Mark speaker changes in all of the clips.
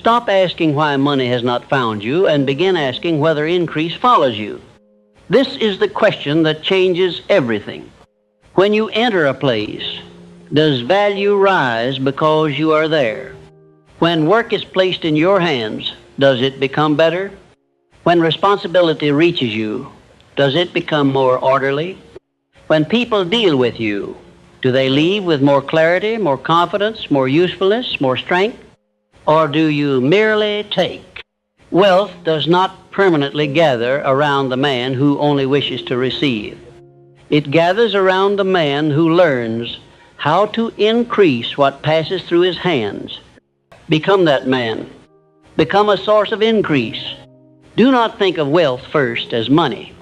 Speaker 1: Stop asking why money has not found you and begin asking whether increase follows you. This is the question that changes everything. When you enter a place, does value rise because you are there? When work is placed in your hands, does it become better? When responsibility reaches you, does it become more orderly? When people deal with you, do they leave with more clarity, more confidence, more usefulness, more strength? Or do you merely take? Wealth does not permanently gather around the man who only wishes to receive. It gathers around the man who learns how to increase what passes through his hands. Become that man. Become a source of increase. Do not think of wealth first as money.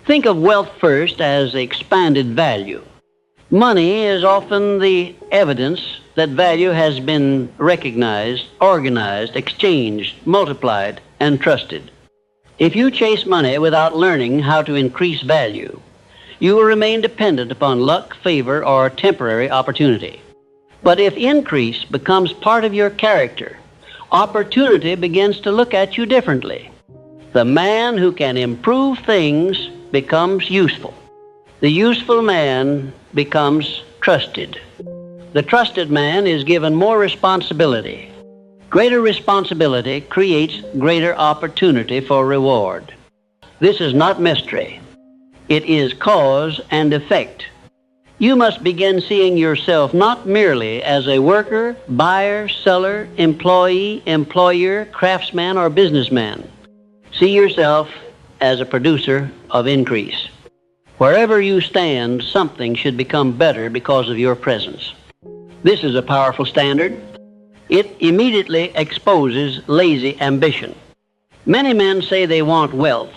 Speaker 1: Think of wealth first as expanded value. Money is often the evidence that value has been recognized, organized, exchanged, multiplied, and trusted. If you chase money without learning how to increase value, you will remain dependent upon luck, favor, or temporary opportunity. But if increase becomes part of your character, opportunity begins to look at you differently. The man who can improve things becomes useful. The useful man becomes trusted. The trusted man is given more responsibility. Greater responsibility creates greater opportunity for reward. This is not mystery. It is cause and effect. You must begin seeing yourself not merely as a worker, buyer, seller, employee, employer, craftsman, or businessman. See yourself as a producer of increase. Wherever you stand, something should become better because of your presence. This is a powerful standard. It immediately exposes lazy ambition. Many men say they want wealth,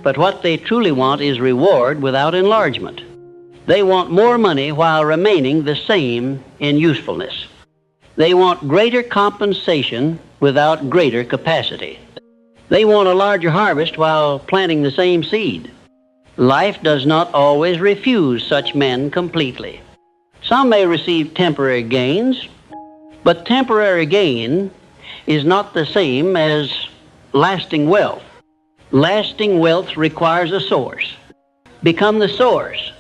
Speaker 1: but what they truly want is reward without enlargement. They want more money while remaining the same in usefulness. They want greater compensation without greater capacity. They want a larger harvest while planting the same seed. Life does not always refuse such men completely. Some may receive temporary gains, but temporary gain is not the same as lasting wealth. Lasting wealth requires a source. Become the source.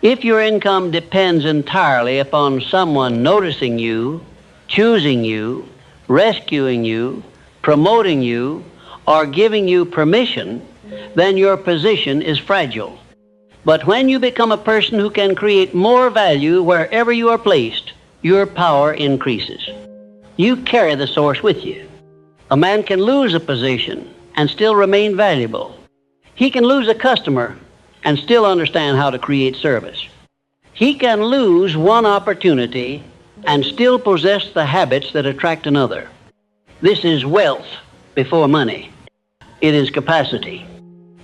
Speaker 1: If your income depends entirely upon someone noticing you, choosing you, rescuing you, promoting you, or giving you permission, then your position is fragile. But when you become a person who can create more value wherever you are placed, your power increases. You carry the source with you. A man can lose a position and still remain valuable. He can lose a customer and still understand how to create service. He can lose one opportunity and still possess the habits that attract another. This is wealth before money. It is capacity.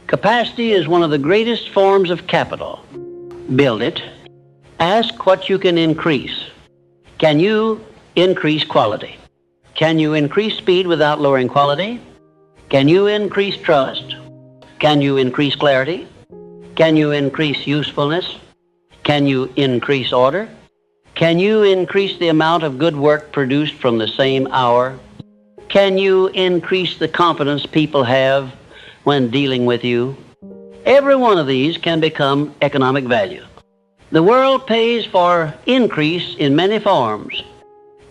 Speaker 1: Capacity is one of the greatest forms of capital. Build it. Ask what you can increase. Can you increase quality? Can you increase speed without lowering quality? Can you increase trust? Can you increase clarity? Can you increase usefulness? Can you increase order? Can you increase the amount of good work produced from the same hour? Can you increase the confidence people have when dealing with you? Every one of these can become economic value. The world pays for increase in many forms.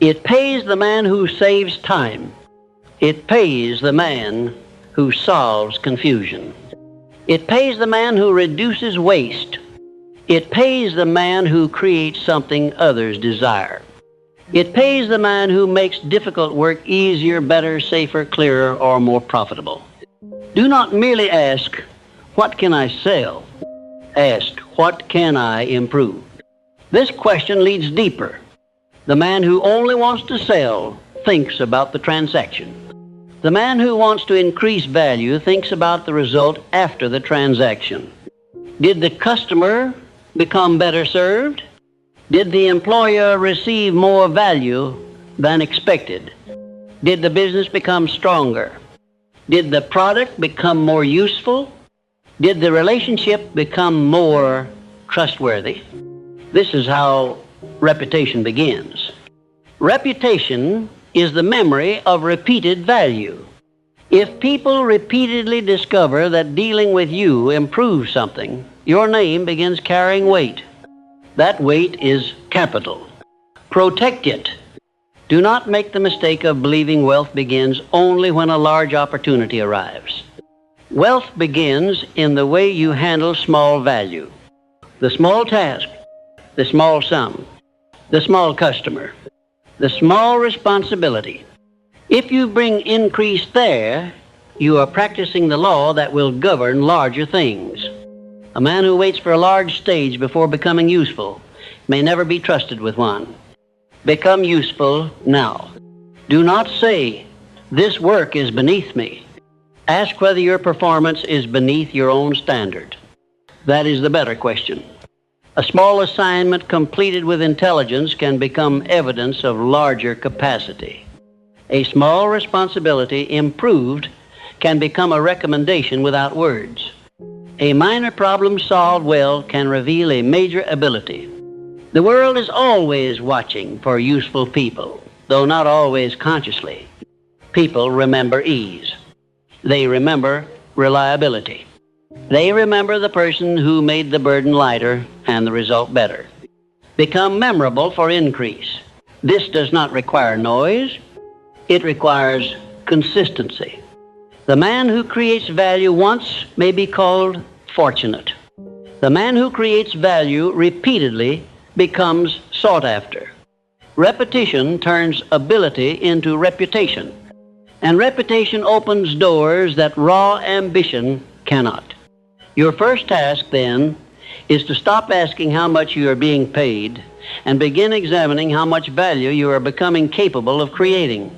Speaker 1: It pays the man who saves time. It pays the man who solves confusion. It pays the man who reduces waste. It pays the man who creates something others desire. It pays the man who makes difficult work easier, better, safer, clearer, or more profitable. Do not merely ask, what can I sell? Ask, what can I improve? This question leads deeper. The man who only wants to sell thinks about the transaction. The man who wants to increase value thinks about the result after the transaction. Did the customer become better served? Did the employer receive more value than expected? Did the business become stronger? Did the product become more useful? Did the relationship become more trustworthy? This is how reputation begins. Reputation is the memory of repeated value. If people repeatedly discover that dealing with you improves something, your name begins carrying weight. That weight is capital. Protect it. Do not make the mistake of believing wealth begins only when a large opportunity arrives. Wealth begins in the way you handle small value. The small task, the small sum, the small customer, the small responsibility. If you bring increase there, you are practicing the law that will govern larger things. A man who waits for a large stage before becoming useful may never be trusted with one. Become useful now. Do not say, "This work is beneath me." Ask whether your performance is beneath your own standard. That is the better question. A small assignment completed with intelligence can become evidence of larger capacity. A small responsibility improved can become a recommendation without words. A minor problem solved well can reveal a major ability. The world is always watching for useful people, though not always consciously. People remember ease. They remember reliability. They remember the person who made the burden lighter and the result better. Become memorable for increase. This does not require noise. It requires consistency. The man who creates value once may be called fortunate. The man who creates value repeatedly becomes sought after. Repetition turns ability into reputation, and reputation opens doors that raw ambition cannot. Your first task, then, is to stop asking how much you are being paid and begin examining how much value you are becoming capable of creating.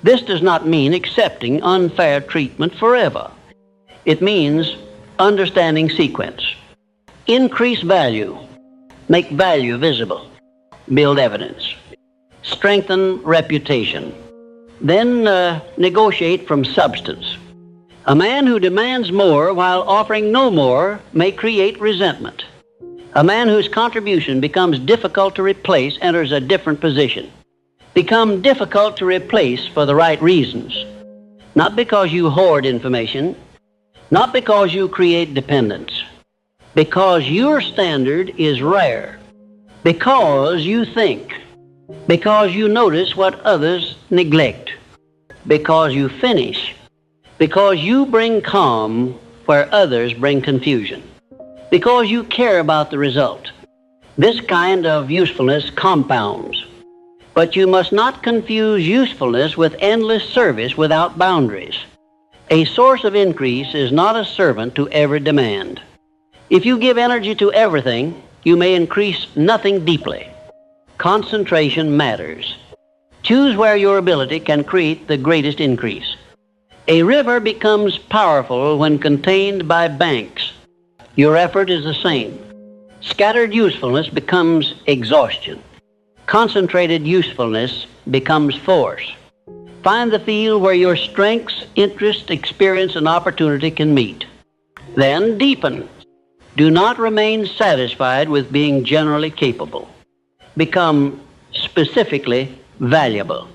Speaker 1: This does not mean accepting unfair treatment forever. It means understanding sequence. Increase value. Make value visible. Build evidence. Strengthen reputation. Then negotiate from substance. A man who demands more while offering no more may create resentment. A man whose contribution becomes difficult to replace enters a different position. Become difficult to replace for the right reasons. Not because you hoard information, not because you create dependence, because your standard is rare, because you think, because you notice what others neglect, because you finish, because you bring calm where others bring confusion, because you care about the result. This kind of usefulness compounds. But you must not confuse usefulness with endless service without boundaries. A source of increase is not a servant to every demand. If you give energy to everything, you may increase nothing deeply. Concentration matters. Choose where your ability can create the greatest increase. A river becomes powerful when contained by banks. Your effort is the same. Scattered usefulness becomes exhaustion. Concentrated usefulness becomes force. Find the field where your strengths, interest, experience, and opportunity can meet. Then deepen. Do not remain satisfied with being generally capable. Become specifically valuable.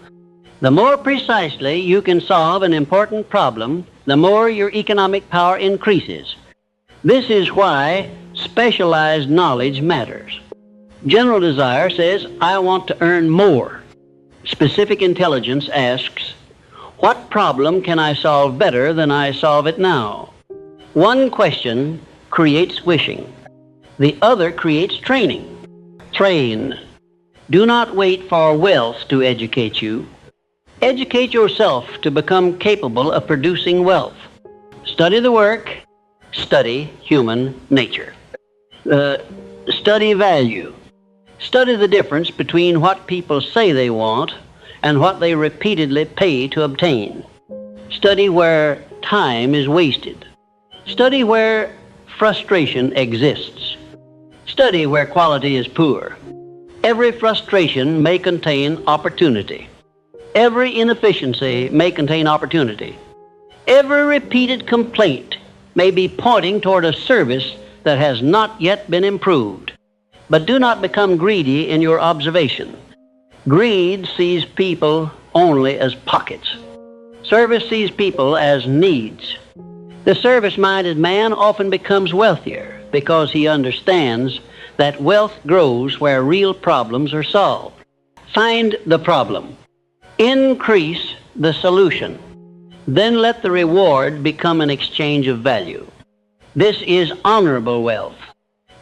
Speaker 1: The more precisely you can solve an important problem, the more your economic power increases. This is why specialized knowledge matters. General desire says, "I want to earn more." Specific intelligence asks, "What problem can I solve better than I solve it now?" One question creates wishing. The other creates training. Train. Do not wait for wealth to educate you. Educate yourself to become capable of producing wealth. Study the work. Study human nature. Study value. Study the difference between what people say they want and what they repeatedly pay to obtain. Study where time is wasted. Study where frustration exists. Study where quality is poor. Every frustration may contain opportunity. Every inefficiency may contain opportunity. Every repeated complaint may be pointing toward a service that has not yet been improved. But do not become greedy in your observation. Greed sees people only as pockets. Service sees people as needs. The service-minded man often becomes wealthier because he understands that wealth grows where real problems are solved. Find the problem. Increase the solution. Then let the reward become an exchange of value. This is honorable wealth.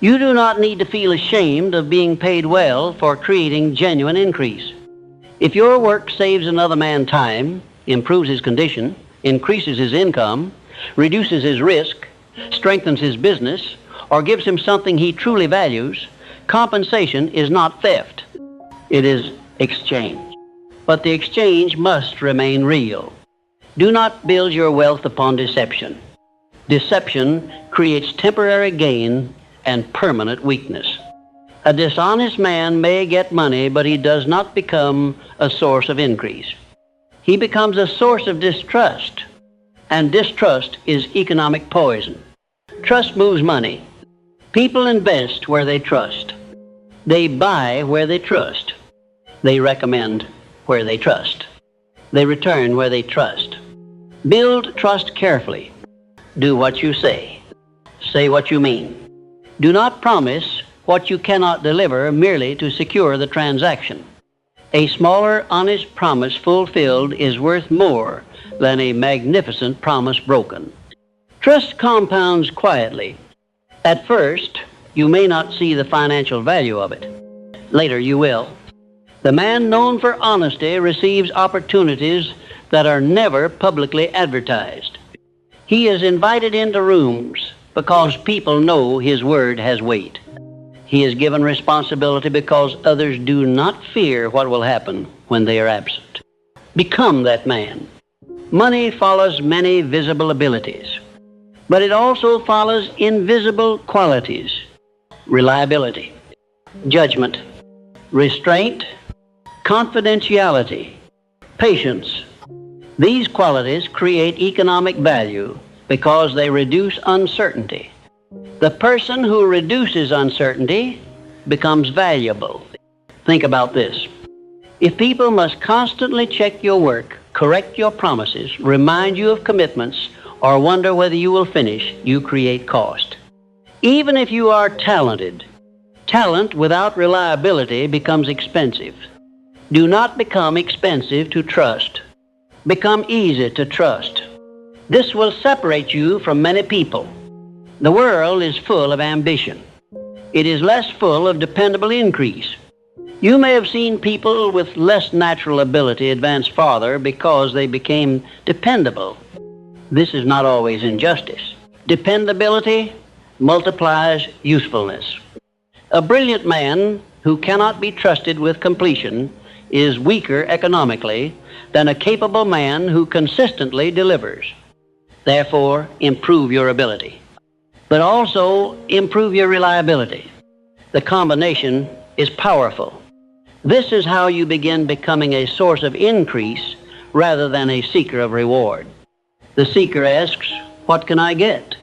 Speaker 1: You do not need to feel ashamed of being paid well for creating genuine increase. If your work saves another man time, improves his condition, increases his income, reduces his risk, strengthens his business, or gives him something he truly values, compensation is not theft. It is exchange. But the exchange must remain real. Do not build your wealth upon deception. Deception creates temporary gain and permanent weakness. A dishonest man may get money, but he does not become a source of increase. He becomes a source of distrust, and distrust is economic poison. Trust moves money. People invest where they trust. They buy where they trust. They recommend where they trust. They return where they trust. Build trust carefully. Do what you say. Say what you mean. Do not promise what you cannot deliver merely to secure the transaction. A smaller, honest promise fulfilled is worth more than a magnificent promise broken. Trust compounds quietly. At first, you may not see the financial value of it. Later, you will. The man known for honesty receives opportunities that are never publicly advertised. He is invited into rooms because people know his word has weight. He is given responsibility because others do not fear what will happen when they are absent. Become that man. Money follows many visible abilities, but it also follows invisible qualities: reliability, judgment, restraint, confidentiality, patience. These qualities create economic value because they reduce uncertainty. The person who reduces uncertainty becomes valuable. Think about this. If people must constantly check your work, correct your promises, remind you of commitments, or wonder whether you will finish, you create cost. Even if you are talented, talent without reliability becomes expensive. Do not become expensive to trust. Become easy to trust. This will separate you from many people. The world is full of ambition. It is less full of dependable increase. You may have seen people with less natural ability advance farther because they became dependable. This is not always injustice. Dependability multiplies usefulness. A brilliant man who cannot be trusted with completion is weaker economically than a capable man who consistently delivers. Therefore, improve your ability, but also improve your reliability. The combination is powerful. This is how you begin becoming a source of increase rather than a seeker of reward. The seeker asks, "What can I get?"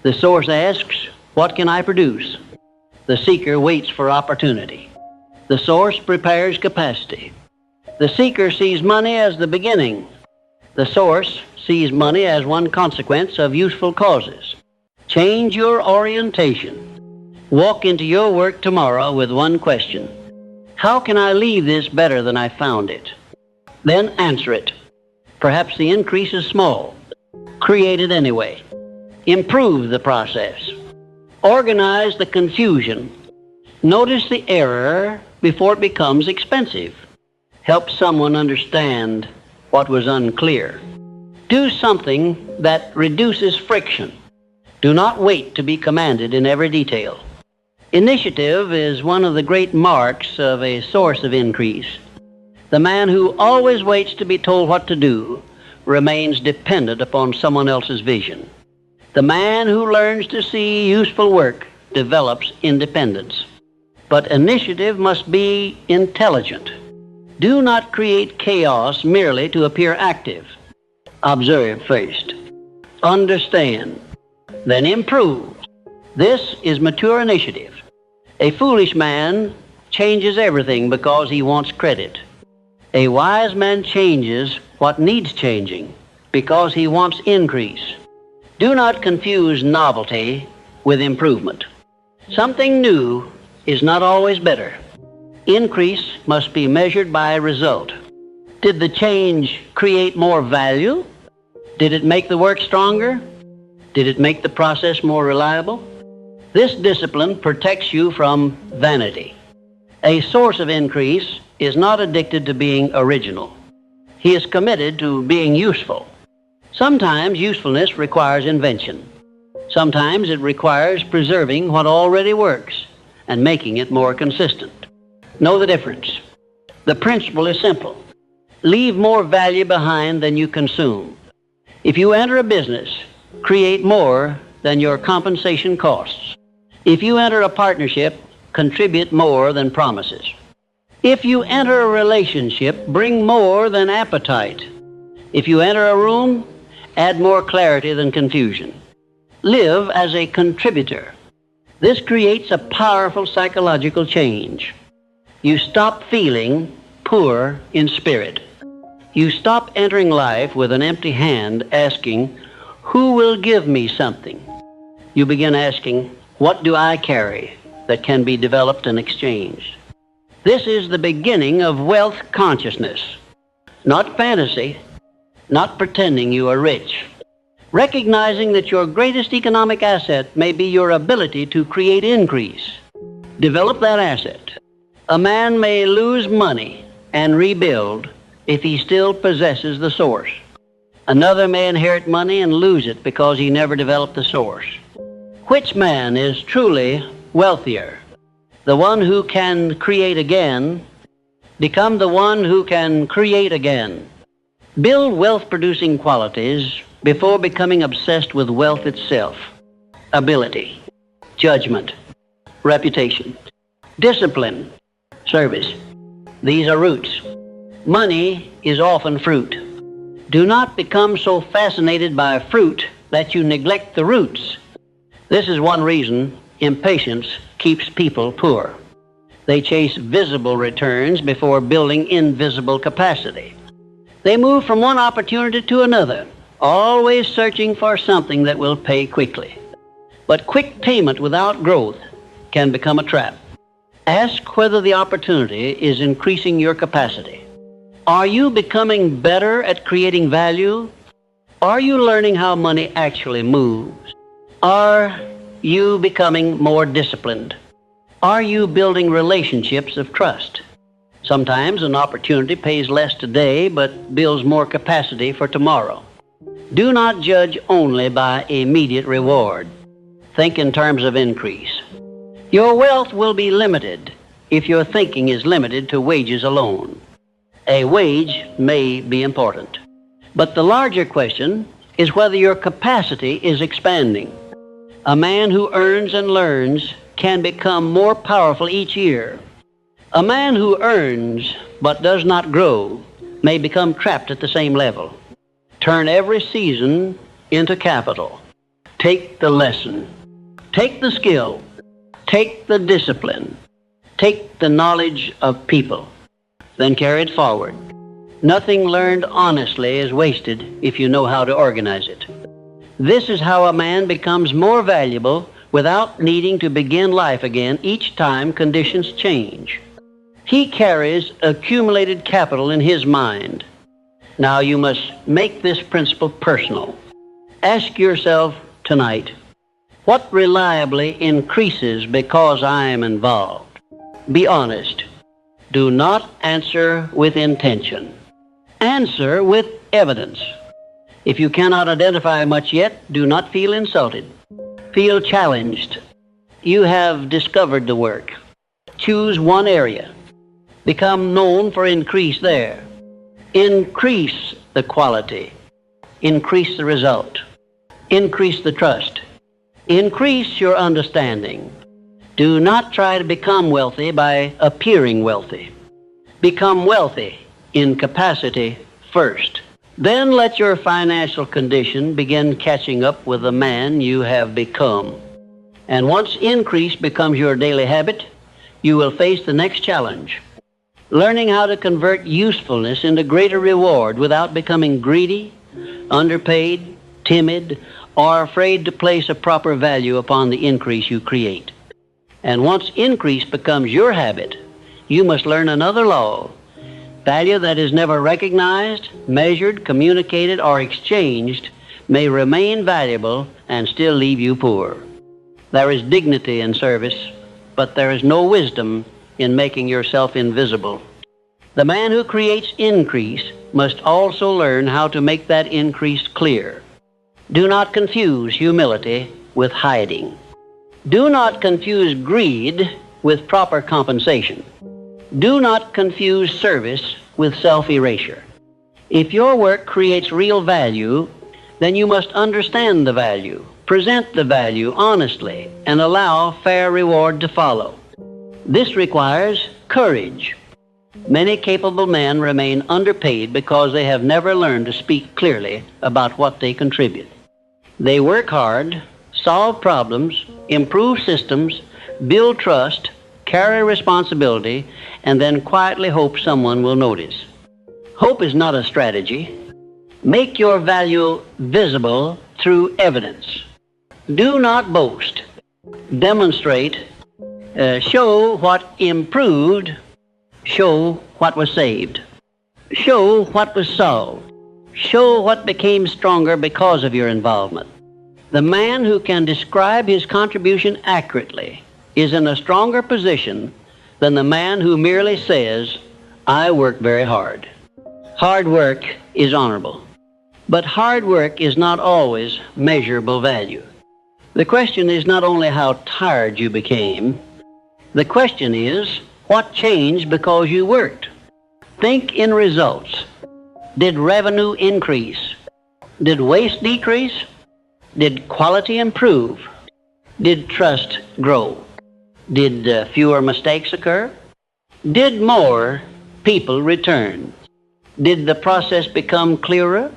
Speaker 1: The source asks, "What can I produce?" The seeker waits for opportunity. The source prepares capacity. The seeker sees money as the beginning. The source sees money as one consequence of useful causes. Change your orientation. Walk into your work tomorrow with one question: how can I leave this better than I found it? Then answer it. Perhaps the increase is small. Create it anyway. Improve the process. Organize the confusion. Notice the error before it becomes expensive. Help someone understand what was unclear. Do something that reduces friction. Do not wait to be commanded in every detail. Initiative is one of the great marks of a source of increase. The man who always waits to be told what to do remains dependent upon someone else's vision. The man who learns to see useful work develops independence. But initiative must be intelligent. Do not create chaos merely to appear active. Observe first. Understand. Then improve. This is mature initiative. A foolish man changes everything because he wants credit. A wise man changes what needs changing because he wants increase. Do not confuse novelty with improvement. Something new is not always better. Increase must be measured by a result. Did the change create more value? Did it make the work stronger? Did it make the process more reliable? This discipline protects you from vanity. A source of increase is not addicted to being original. He is committed to being useful. Sometimes usefulness requires invention. Sometimes it requires preserving what already works and making it more consistent. Know the difference. The principle is simple. Leave more value behind than you consume. If you enter a business, create more than your compensation costs. If you enter a partnership, contribute more than promises. If you enter a relationship, bring more than appetite. If you enter a room, add more clarity than confusion. Live as a contributor. This creates a powerful psychological change. You stop feeling poor in spirit. You stop entering life with an empty hand asking, who will give me something? You begin asking, what do I carry that can be developed and exchanged? This is the beginning of wealth consciousness. Not fantasy, not pretending you are rich. Recognizing that your greatest economic asset may be your ability to create increase. Develop that asset. A man may lose money and rebuild if he still possesses the source. Another may inherit money and lose it because he never developed the source. Which man is truly wealthier? The one who can create again. Become the one who can create again. Build wealth-producing qualities before becoming obsessed with wealth itself. Ability, judgment, reputation, discipline, service. These are roots. Money is often fruit. Do not become so fascinated by fruit that you neglect the roots. This is one reason impatience keeps people poor. They chase visible returns before building invisible capacity. They move from one opportunity to another, always searching for something that will pay quickly. But quick payment without growth can become a trap. Ask whether the opportunity is increasing your capacity. Are you becoming better at creating value? Are you learning how money actually moves? Are you becoming more disciplined? Are you building relationships of trust? Sometimes an opportunity pays less today but builds more capacity for tomorrow. Do not judge only by immediate reward. Think in terms of increase. Your wealth will be limited if your thinking is limited to wages alone. A wage may be important, but the larger question is whether your capacity is expanding. A man who earns and learns can become more powerful each year. A man who earns but does not grow may become trapped at the same level. Turn every season into capital. Take the lesson. Take the skill. Take the discipline. Take the knowledge of people. Then carry it forward. Nothing learned honestly is wasted if you know how to organize it. This is how a man becomes more valuable without needing to begin life again each time conditions change. He carries accumulated capital in his mind. Now you must make this principle personal. Ask yourself tonight, what reliably increases because I am involved? Be honest. Do not answer with intention. Answer with evidence. If you cannot identify much yet, do not feel insulted. Feel challenged. You have discovered the work. Choose one area. Become known for increase there. Increase the quality. Increase the result. Increase the trust. Increase your understanding. Do not try to become wealthy by appearing wealthy. Become wealthy in capacity first. Then let your financial condition begin catching up with the man you have become. And once increase becomes your daily habit, you will face the next challenge. Learning how to convert usefulness into greater reward without becoming greedy, underpaid, timid, or afraid to place a proper value upon the increase you create. And once increase becomes your habit, you must learn another law. Value that is never recognized, measured, communicated, or exchanged may remain valuable and still leave you poor. There is dignity in service, but there is no wisdom in making yourself invisible. The man who creates increase must also learn how to make that increase clear. Do not confuse humility with hiding. Do not confuse greed with proper compensation. Do not confuse service with self-erasure. If your work creates real value, then you must understand the value, present the value honestly, and allow fair reward to follow. This requires courage. Many capable men remain underpaid because they have never learned to speak clearly about what they contribute. They work hard, solve problems, improve systems, build trust, carry responsibility, and then quietly hope someone will notice. Hope is not a strategy. Make your value visible through evidence. Do not boast. Demonstrate. Show what improved. Show what was saved. Show what was solved. Show what became stronger because of your involvement. The man who can describe his contribution accurately is in a stronger position than the man who merely says, "I work very hard." Hard work is honorable, but hard work is not always measurable value. The question is not only how tired you became, the question is what changed because you worked. Think in results. Did revenue increase? Did waste decrease? Did quality improve? Did trust grow? Did fewer mistakes occur? Did more people return? Did the process become clearer?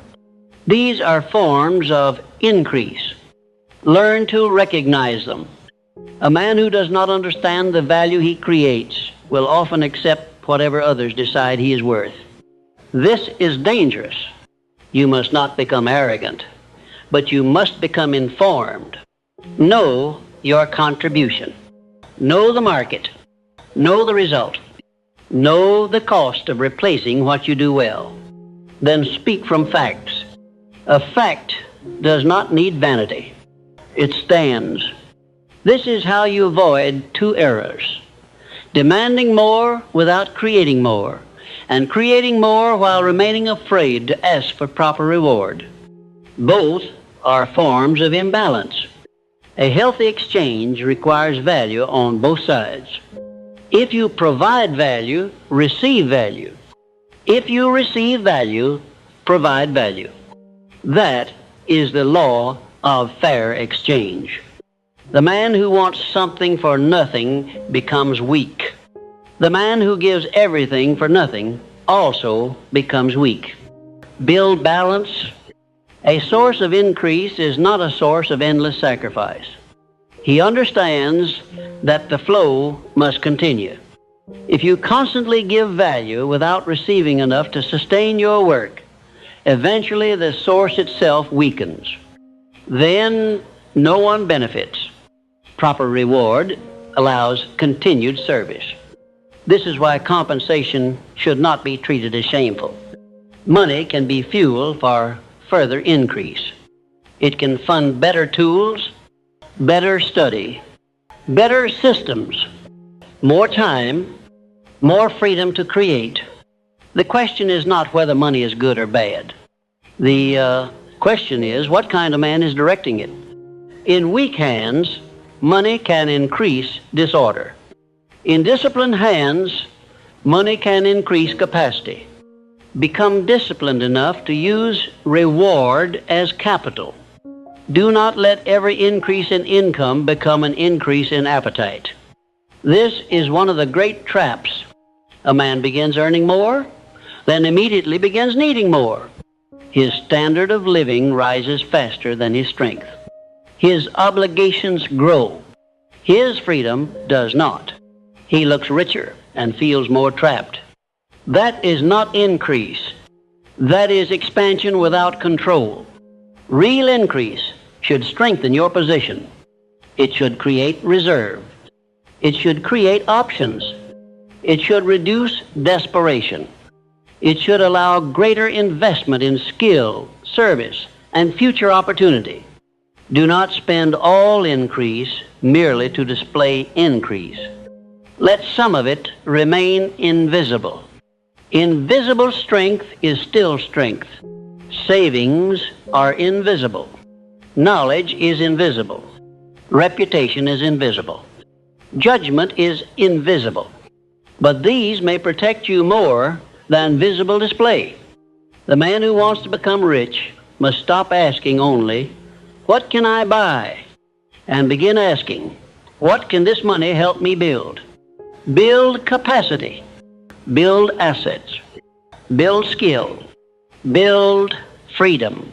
Speaker 1: These are forms of increase. Learn to recognize them. A man who does not understand the value he creates will often accept whatever others decide he is worth. This is dangerous. You must not become arrogant, but you must become informed. Know your contribution. Know the market. Know the result. Know the cost of replacing what you do well. Then speak from facts. A fact does not need vanity. It stands. This is how you avoid two errors: demanding more without creating more, and creating more while remaining afraid to ask for proper reward. Both are forms of imbalance. A healthy exchange requires value on both sides. If you provide value, receive value. If you receive value, provide value. That is the law of fair exchange. The man who wants something for nothing becomes weak. The man who gives everything for nothing also becomes weak. Build balance. A source of increase is not a source of endless sacrifice. He understands that the flow must continue. If you constantly give value without receiving enough to sustain your work, eventually the source itself weakens. Then no one benefits. Proper reward allows continued service. This is why compensation should not be treated as shameful. Money can be fuel for further increase. It can fund better tools, better study, better systems, more time, more freedom to create. The question is not whether money is good or bad. The question is what kind of man is directing it. In weak hands, money can increase disorder. In disciplined hands, money can increase capacity. Become disciplined enough to use reward as capital. Do not let every increase in income become an increase in appetite. This is one of the great traps. A man begins earning more, then immediately begins needing more. His standard of living rises faster than his strength. His obligations grow. His freedom does not. He looks richer and feels more trapped. That is not increase. That is expansion without control. Real increase should strengthen your position. It should create reserve. It should create options. It should reduce desperation. It should allow greater investment in skill, service, and future opportunity. Do not spend all increase merely to display increase. Let some of it remain invisible. Invisible strength is still strength. Savings are invisible. Knowledge is invisible. Reputation is invisible. Judgment is invisible. But these may protect you more than visible display. The man who wants to become rich must stop asking only, "What can I buy?" and begin asking, "What can this money help me build?" Build capacity. Build assets. Build skill. Build freedom.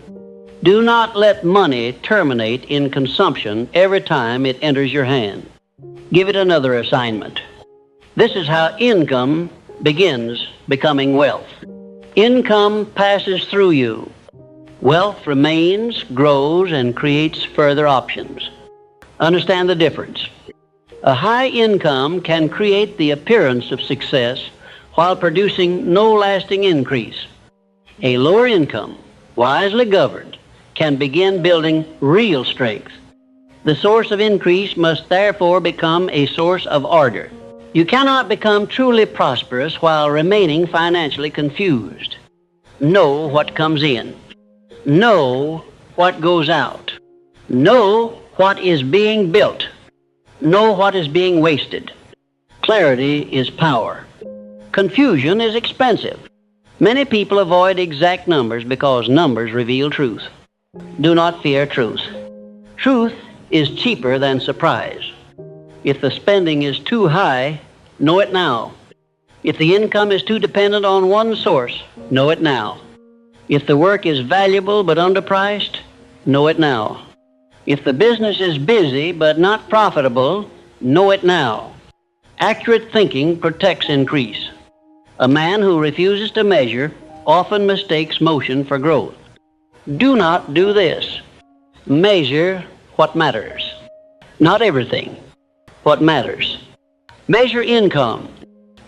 Speaker 1: Do not let money terminate in consumption every time it enters your hand. Give it another assignment. This is how income begins becoming wealth. Income passes through you. Wealth remains, grows, and creates further options. Understand the difference. A high income can create the appearance of success while producing no lasting increase. A lower income, wisely governed, can begin building real strength. The source of increase must therefore become a source of order. You cannot become truly prosperous while remaining financially confused. Know what comes in. Know what goes out. Know what is being built. Know what is being wasted. Clarity is power. Confusion is expensive. Many people avoid exact numbers because numbers reveal truth. Do not fear truth. Truth is cheaper than surprise. If the spending is too high, know it now. If the income is too dependent on one source, know it now. If the work is valuable but underpriced, know it now. If the business is busy but not profitable, know it now. Accurate thinking protects increase. A man who refuses to measure often mistakes motion for growth. Do not do this. Measure what matters. Not everything. What matters. Measure income.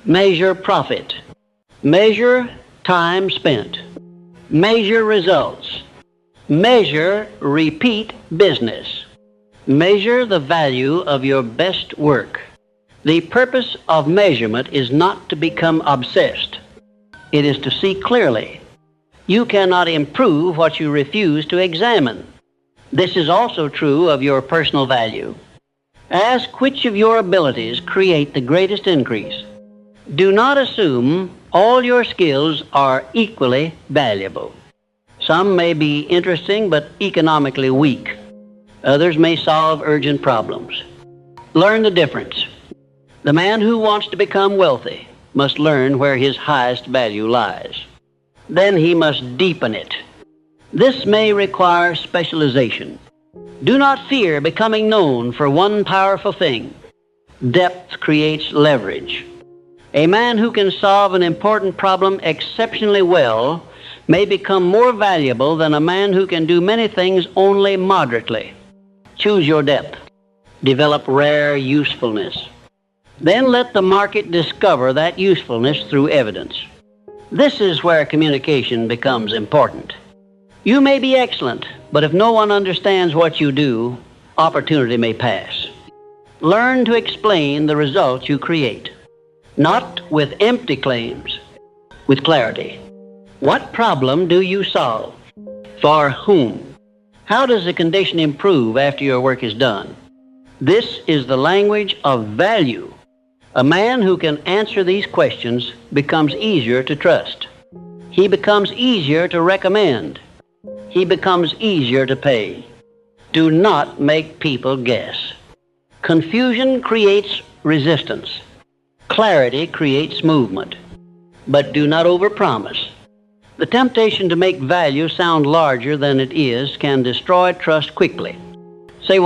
Speaker 1: Measure profit. Measure time spent. Measure results. Measure repeat business. Measure the value of your best work. The purpose of measurement is not to become obsessed. It is to see clearly. You cannot improve what you refuse to examine. This is also true of your personal value. Ask which of your abilities create the greatest increase. Do not assume all your skills are equally valuable. Some may be interesting but economically weak. Others may solve urgent problems. Learn the difference. The man who wants to become wealthy must learn where his highest value lies. Then he must deepen it. This may require specialization. Do not fear becoming known for one powerful thing. Depth creates leverage. A man who can solve an important problem exceptionally well may become more valuable than a man who can do many things only moderately. Choose your depth. Develop rare usefulness. Then let the market discover that usefulness through evidence. This is where communication becomes important. You may be excellent, but if no one understands what you do, opportunity may pass. Learn to explain the results you create, not with empty claims, with clarity. What problem do you solve? For whom? How does the condition improve after your work is done? This is the language of value. A man who can answer these questions becomes easier to trust. He becomes easier to recommend. He becomes easier to pay. Do not make people guess. Confusion creates resistance. Clarity creates movement. But do not overpromise. The temptation to make value sound larger than it is can destroy trust quickly. Say what